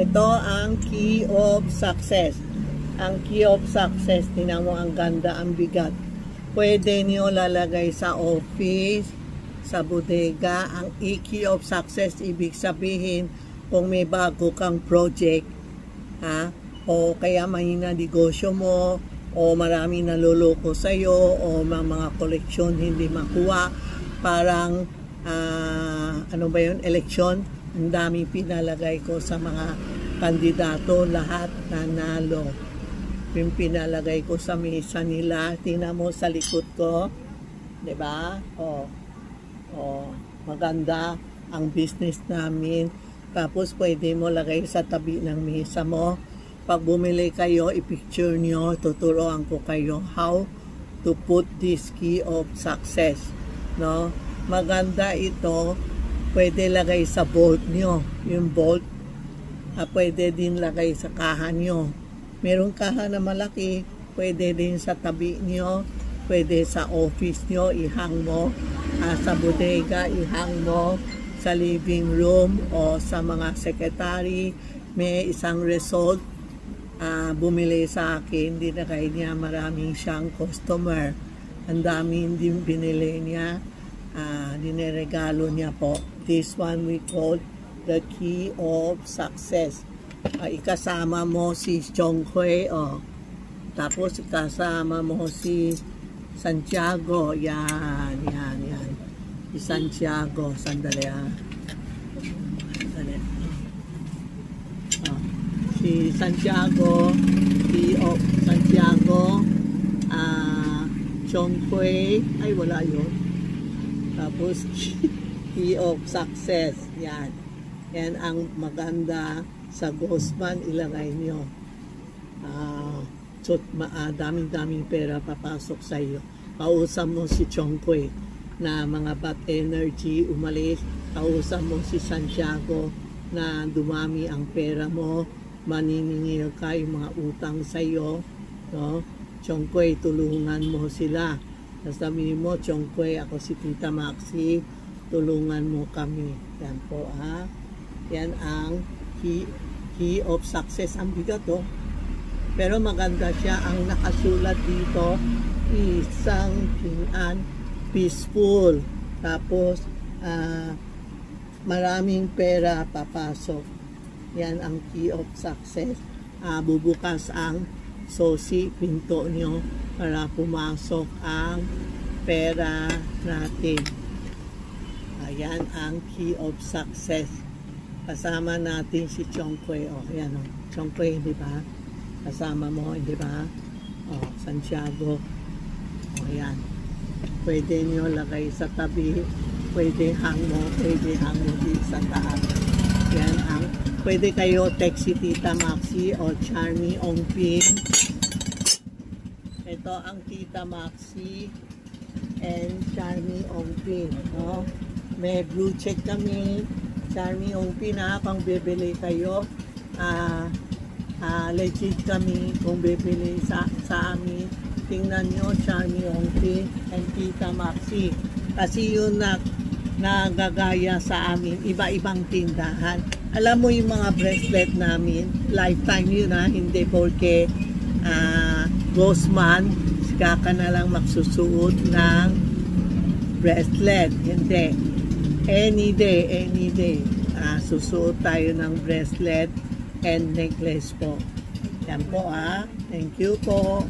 Ito ang key of success. Ang key of success, tingnan mo ang ganda, ang bigat. Pwede nyo lalagay sa office, sa bodega. Ang key of success, ibig sabihin, kung may bago kang project, o kaya mahina negosyo mo, o marami naluloko sa'yo, o mga koleksyon hindi makuha, parang, ano ba yun, eleksyon, ang dami pinalagay ko sa mga kandidato, lahat nanalo. Yung pinalagay ko sa mesa nila, tingnan mo sa likod ko, di ba? Maganda ang business namin. Tapos pwede mo lagay sa tabi ng mesa mo. Pag bumili kayo, i-picture nyo, tuturuan ko kayo how to put this key of success. No? Maganda ito, pwede lagay sa bolt nyo, yung bolt. Pwede din lagay sa kaha nyo. Merong kaha na malaki, pwede din sa tabi nyo, pwede sa office nyo, ihang mo, sa bodega, ihang mo, sa living room, o sa mga secretary. May isang result, bumili sa akin, dinagay niya, maraming siyang customer. Ang daming din binili niya, dineregalo niya po. This one we call the key of success. Ikasama mo si Chong Hui, tapos ikasama mo si Santiago. Yan. Si Santiago, sandali si Santiago, key of Santiago, Chong Hui, ay wala yun. Tapos key of success, yan ang maganda sa Ghostman, ilagay nyo. Daming pera papasok sa iyo. Kausap mo si Chong Hui na mga bad energy umalis. Kausap mo si Santiago na dumami ang pera mo, maniningil ka, yung mga utang sa iyo, no? Chong Hui, tulungan mo sila. Sasabihin mo, Chong Hui, ako si Tita Maxi, tulungan mo kami. Yan po, yan ang key of success. Ang bigat, pero maganda siya. Ang nakasulat dito, isang peaceful. Tapos maraming pera papasok. Yan ang key of success. Bubukas ang sosi, pinto nyo, para pumasok ang pera natin. Ayan ang key of success. Kasama natin si Chong Hui. Ayan Chong Hui, di ba? Kasama mo, di ba? Santiago. Ayan. Pwede nyo lagay sa tabi. Pwede hang mo di sa taas. Yan ang, pwede kayo text si Tita Maxi o Charmy Ongpin. Ito ang Tita Maxi and Charmy Ongpin. May blue check kami. Charmy Ongpin, kung bibili kayo, legit kami kung bibili sa amin. Tingnan nyo, Charmy Ongpin and Tita Maxi. Kasi yun nagagaya sa amin, iba-ibang tindahan. Alam mo yung mga bracelet namin, lifetime yun, hindi porque Ghostman, sika ka na lang magsusuot ng bracelet. Hindi. Any day, susuot tayo ng bracelet and necklace po. Yan po, thank you po.